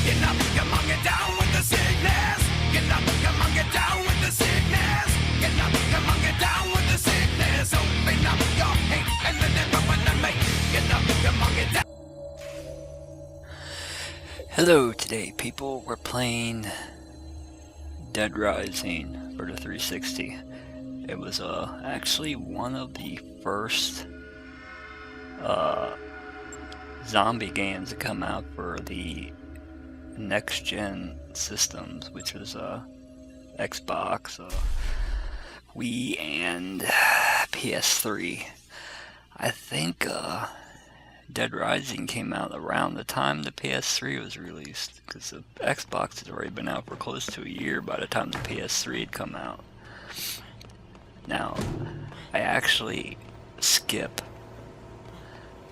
Get up, come on, get down with the sickness. Get up, come on, get down with the sickness. Get up, come on, get down with the sickness. Open up your hate and then never wanna make. Get up, come on, get down. Hello, today people, we're playing Dead Rising for the 360. It was actually one of the first zombie games to come out for the next gen systems, which was Xbox, Wii, and PS3. I think Dead Rising came out around the time the PS3 was released, because the Xbox had already been out for close to a year by the time the PS3 had come out. Now, I actually skip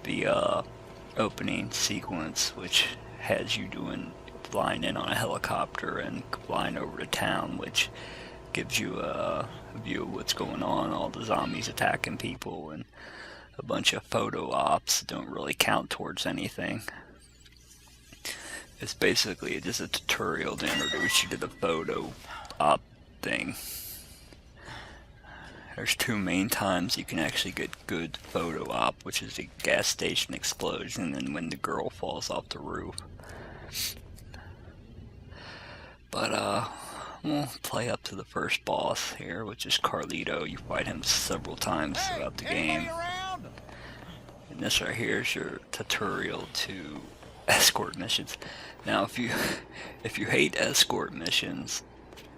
the opening sequence, which has you flying in on a helicopter and flying over the town, which gives you a view of what's going on, all the zombies attacking people, and a bunch of photo ops that don't really count towards anything. It's basically just a tutorial to introduce you to the photo op thing. There's two main times you can actually get good photo op, which is the gas station explosion and when the girl falls off the roof. But we'll play up to the first boss here, which is Carlito. You fight him several times throughout the game. And this right here is your tutorial to escort missions. Now, if you hate escort missions,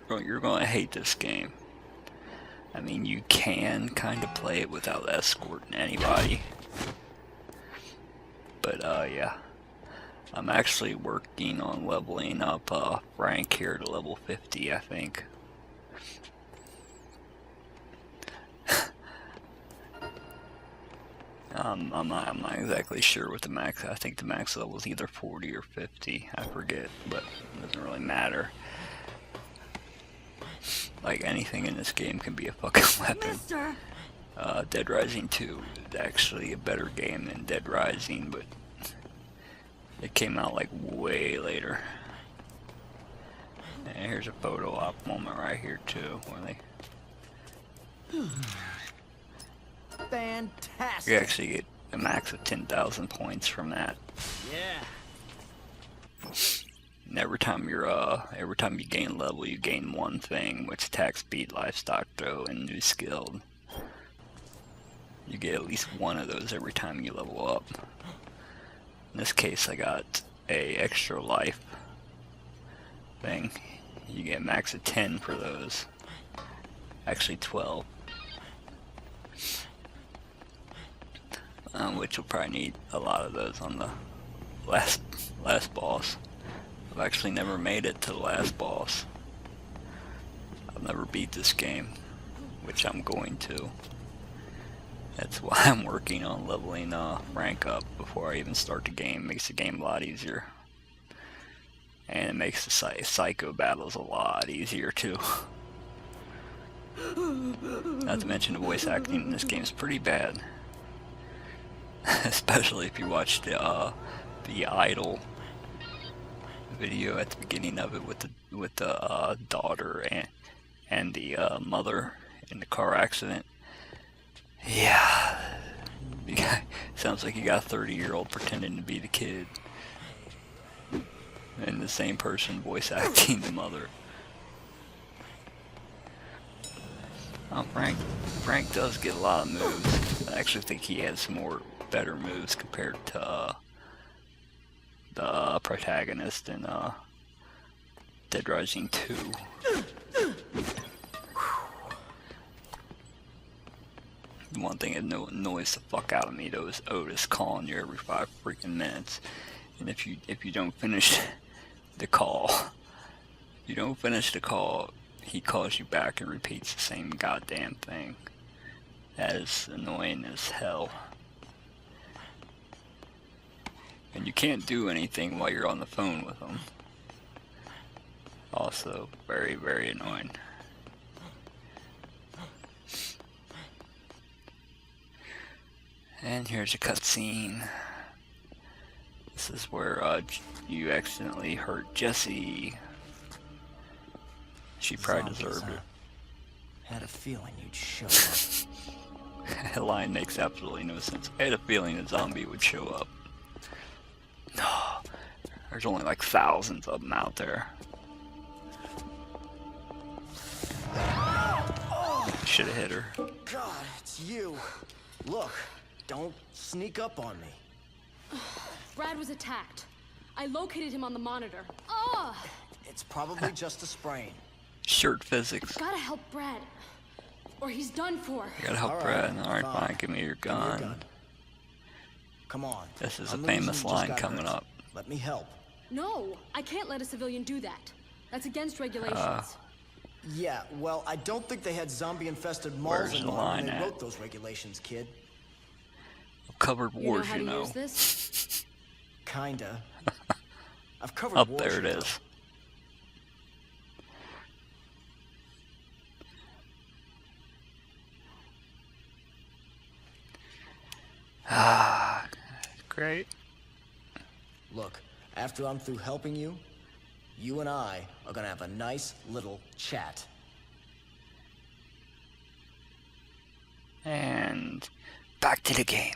you're going to hate this game. I mean, you can kind of play it without escorting anybody. But yeah, I'm actually working on leveling up Frank here to level 50, I think. I'm not exactly sure what the max. I think the max level is either 40 or 50. I forget, but it doesn't really matter. Like, anything in this game can be a fucking weapon. Dead Rising 2 is actually a better game than Dead Rising, but it came out like way later. And here's a photo op moment right here too, where they fantastic. you actually get a max of 10,000 points from that. Yeah. And every time you gain level, you gain one thing, which attack speed, livestock throw, and new skill. You get at least one of those every time you level up. In this case, I got a extra life thing. You get a max of 10 for those. Actually 12. Which will probably need a lot of those on the last boss. I've actually never made it to the last boss. I've never beat this game, which I'm going to. That's why I'm working on leveling rank up before I even start the game. It makes the game a lot easier. And it makes the psycho battles a lot easier too. Not to mention the voice acting in this game is pretty bad. Especially if you watch the Idol video at the beginning of it with the daughter and the mother in the car accident. Yeah, sounds like you got a 30-year-old pretending to be the kid, and the same person voice acting the mother. Frank does get a lot of moves. I actually think he has more better moves compared to the protagonist in Dead Rising 2. One thing that annoys the fuck out of me though is Otis calling you every 5 freaking minutes, and if you don't finish the call, he calls you back and repeats the same goddamn thing. That is annoying as hell. And you can't do anything while you're on the phone with him. Also, very, very annoying. And here's a cutscene. This is where you accidentally hurt Jessie. She probably Zombies, deserved huh? Had a feeling you'd show up. it. That line makes absolutely no sense. I had a feeling a zombie would show up. No, there's only like thousands of them out there. Should have hit her. God, it's you. Look, don't sneak up on me. Brad was attacked. I located him on the monitor. Ugh! It's probably just a sprain. Shirt physics. Gotta help Brad. Or he's done for. You gotta help All Brad. right, Alright, fine. fine, give me your Give me your gun. Come on. This is a I'm the famous reason you just line got coming hurt. up. Let me help. No, I can't let a civilian do that. That's against regulations. Yeah, well, I don't think they had zombie-infested malls Where's in the mind when line they at? ward those regulations, kid. Covered You know wars, how you to know. use this? Kinda. I've covered Up wars, there it you know. is. Ah, great. Look, after I'm through helping you, you and I are gonna have a nice little chat. And back to the game.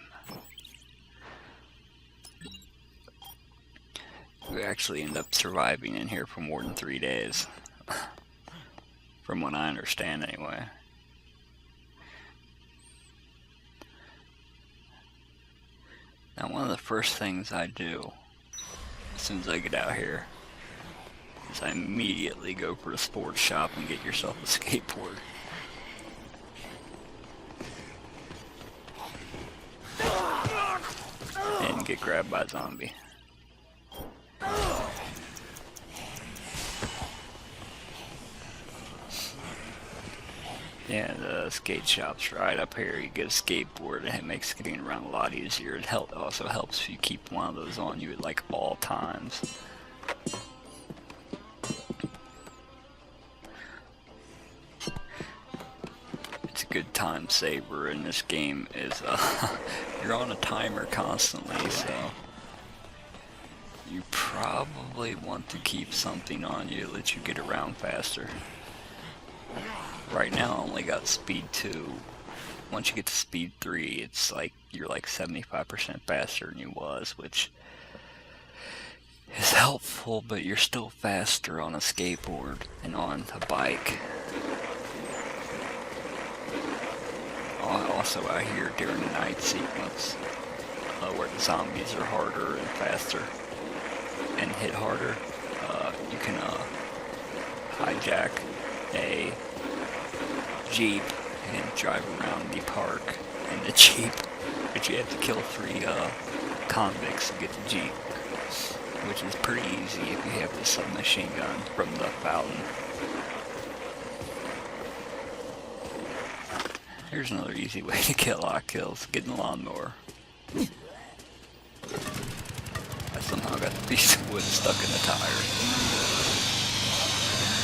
We actually end up surviving in here for more than 3 days. From what I understand, anyway. Now, one of the first things I do as soon as I get out here is I immediately go for the sports shop and get yourself a skateboard. And get grabbed by a zombie. Yeah, the skate shop's right up here. You get a skateboard and it makes skating around a lot easier. It also helps if you keep one of those on you at like all times. It's a good time saver in this game is you're on a timer constantly, so you probably want to keep something on you that lets you get around faster. Right now I only got speed 2. Once you get to speed 3, it's like you're like 75% faster than you was, which is helpful, but you're still faster on a skateboard and on a bike. Also out here during the night sequence, where the zombies are harder and faster and hit harder, you can hijack a Jeep and drive around the park in the Jeep, but you have to kill 3 convicts to get the Jeep, which is pretty easy if you have the submachine gun from the fountain. Here's another easy way to kill a lot of kills, getting a lawnmower. I somehow got the piece of wood stuck in the tire.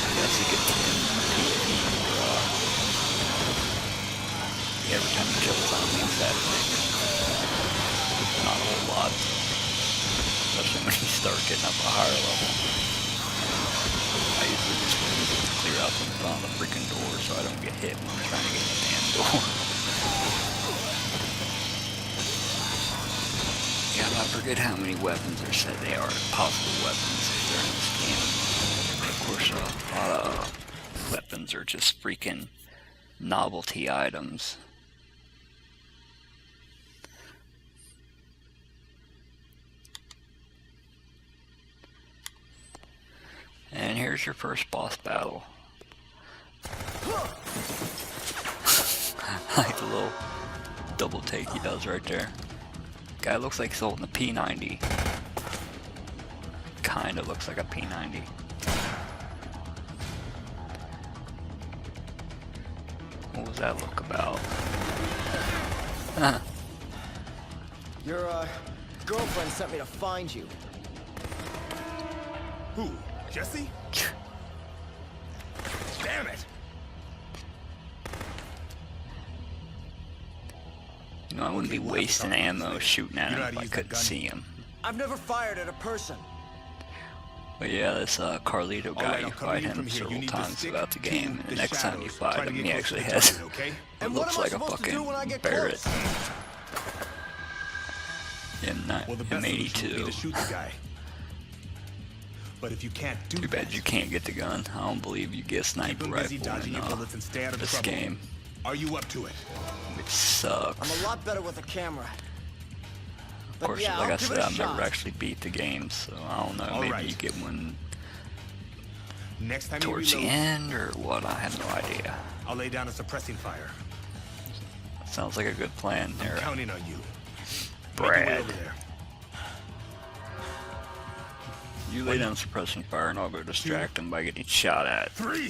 I guess you get every time you kill a zombie, it's that thing. Not a whole lot. Especially when you start getting up a higher level. I usually just clear out the front of the freaking door so I don't get hit when I'm trying to get in the damn door. Yeah, I forget how many weapons are said they are, possible weapons during this game. Of course, a lot of weapons are just freaking novelty items. And here's your first boss battle. Like the little double take he does right there. Guy looks like he's holding a P90. Kinda looks like a P90. What was that look about? Your, girlfriend sent me to find you. Who? Jesse? Damn it! You know, I wouldn't be Okay, we'll have to wasting talk about ammo this shooting at You know him how if to I use that couldn't gun? see him. I've never fired at a person. But yeah, this Carlito guy, Alright, you I'll cover fight you him from here. You several need to times stick throughout the to game, and the the next time you shadows. fight Try to him, get he close actually to the has target, okay? it And what looks am I like a supposed to do when I fucking get Barrett. close? Well, the best solution would be M82. to shoot the guy. But if you can't do Too bad that, you can't get the gun. I don't believe you get a keep sniper him busy rifle dodging in your bullets and stay out of this trouble. game, Are you up to it? which I'm sucks. a lot better with a camera. Of But course, yeah, like I'll I give said, it a I've never shot. actually beat the game, so I don't know. All Maybe right. you get one Next time towards you the reload, end or what? I have no idea. I'll lay down a suppressing fire. Sounds like a good plan there, Counting on you. Make your way Brad. over there. You lay down suppressing fire, and I'll go distract him by getting shot at. 3.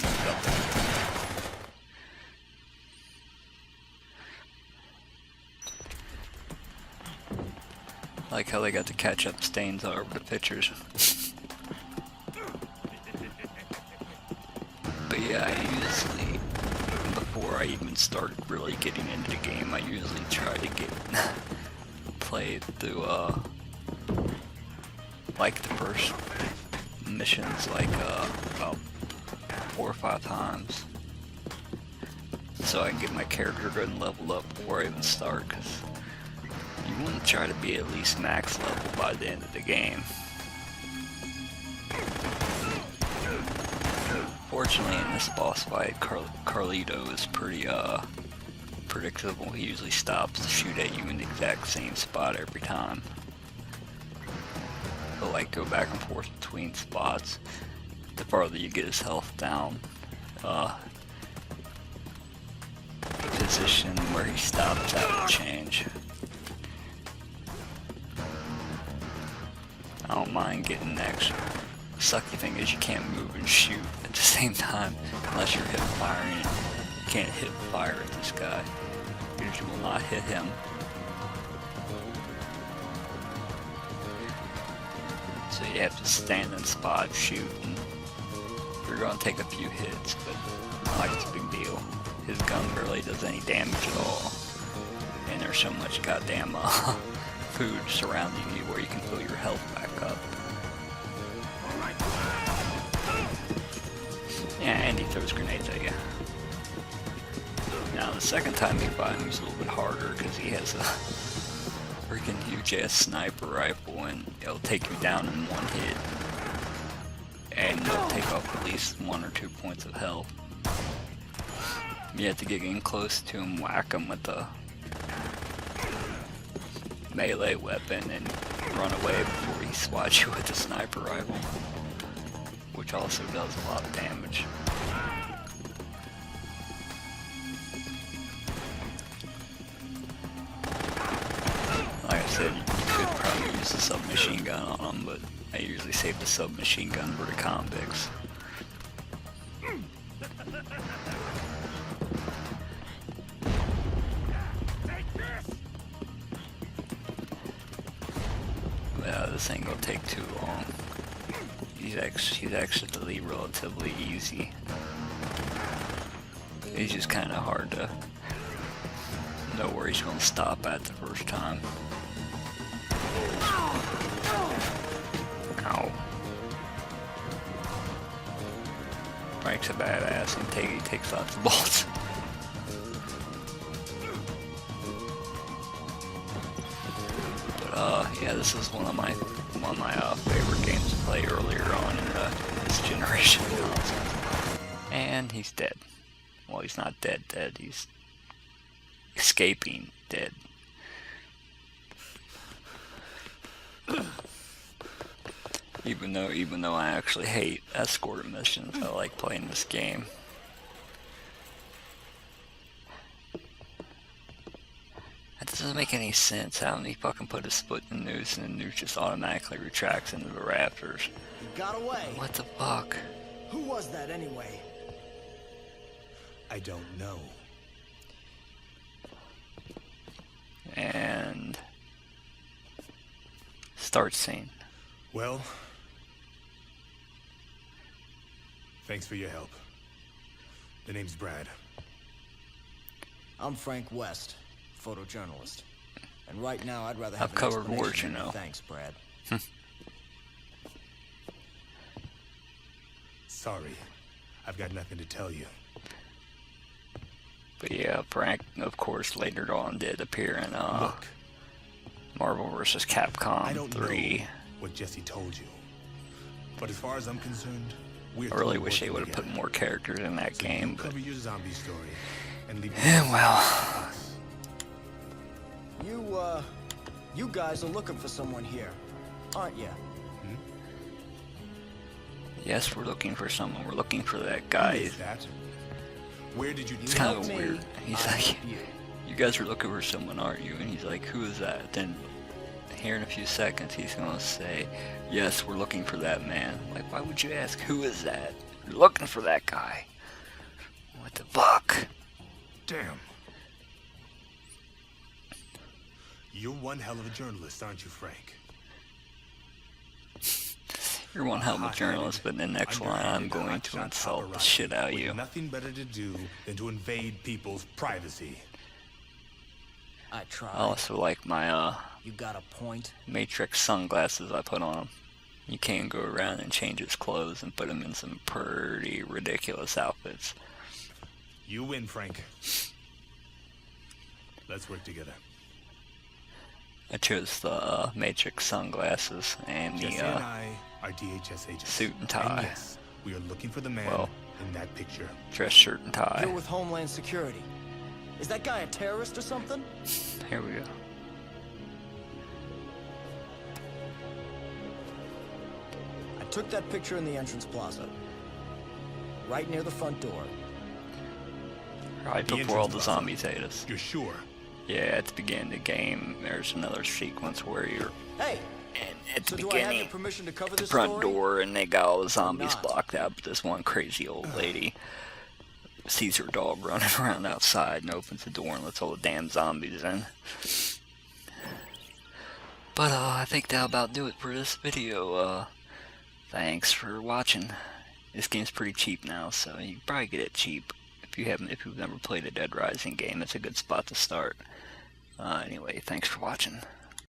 Like how they got the ketchup stains all over the pictures. But yeah, I usually, before I even started really getting into the game, I usually try to get play through like the first missions like about 4 or 5 times, so I can get my character good and leveled up before I even start. Cause you want to try to be at least max level by the end of the game. Fortunately, in this boss fight, Carlito is pretty predictable. He usually stops to shoot at you in the exact same spot every time. He'll like go back and forth between spots. The farther you get his health down, the position where he stops, that will change. I don't mind getting the extra. The sucky thing is you can't move and shoot at the same time unless you're hip firing. You can't hip fire at this guy. You will not hit him. So you have to stand in spot, shoot, and you're going to take a few hits, but not like it's a big deal. His gun barely does any damage at all. And there's so much goddamn food surrounding you where you can fill your health back up. Yeah, and he throws grenades at you. Now the second time you fight him, he's a little bit harder because he has a freaking huge ass sniper rifle, and it'll take you down in one hit. And it'll take off at least 1 or 2 points of health. You have to get in close to him, whack him with the melee weapon, and run away before he swats you with the sniper rifle, which also does a lot of damage. Like I said, you could probably use the submachine gun on him, but I usually save the submachine gun for the convicts. This ain't gonna take too long. He's actually relatively easy. He's just kind of hard to know where he's gonna stop at the first time. Ow. Frank's a badass and he takes lots of bullets. Yeah, this is one of my favorite games to play earlier on in this generation of consoles. And he's dead. Well, he's not dead. He's escaping dead. Even though I actually hate escort missions, I like playing this game. That doesn't make any sense. How he fucking put a split in the noose and the noose just automatically retracts into the rafters? You got away. What the fuck? Who was that anyway? I don't know. And start scene. Well, thanks for your help. The name's Brad. I'm Frank West, photojournalist. And right now I'd rather have I've covered an wars, explanation you than know. Thanks, Brad. Sorry. I've got nothing to tell you. But yeah, Frank, of course, later on did appear in Look, Marvel vs. I Capcom don't 3. know what Jesse told you. But as far as I'm concerned, we're I really still wish they working would have put together. more characters in that So game, you but cover your zombie story and leave yeah, the well, rest to us. You guys are looking for someone here, aren't you? yes, we're looking for someone. We're looking for that Who guy. is that? Where did you You It's do kind help of me, weird. He's I like, help you. you guys are looking for someone, aren't you? And he's like, who is that? Then here in a few seconds, he's going to say, yes, we're looking for that man. Like, why would you ask, who is that? You're looking for that guy. What the fuck? Damn. You're one hell of a journalist, aren't you, Frank? You're one hell of a Hot-headed, journalist, but in the next line, I'm underhanded, going to hotshot insult the paparazzi shit out of with you. nothing better to do than to invade people's privacy. I tried. I also like my You got a point? Matrix sunglasses I put on him. You can go around and change his clothes and put him in some pretty ridiculous outfits. You win, Frank. Let's work together. I chose the Matrix sunglasses and Jesse the and I are DHS agents. suit and tie. And yes, we are looking for the man Well, in that picture. dress shirt and tie. You're with Homeland Security. Is that guy a terrorist or something? Here we go. I took that picture in the entrance plaza. Right near the front door. Right The before all entrance the plaza. zombies ate us. You're sure? Yeah, at the beginning of the game, there's another sequence where you're Hey! at the So do I have your beginning, permission to cover the this front story? door, and they got all the zombies not? blocked out, but this one crazy old lady sees her dog running around outside and opens the door and lets all the damn zombies in. But I think that'll about do it for this video. Thanks for watching. This game's pretty cheap now, so you can probably get it cheap. If you've never played a Dead Rising game, it's a good spot to start. Anyway, thanks for watching.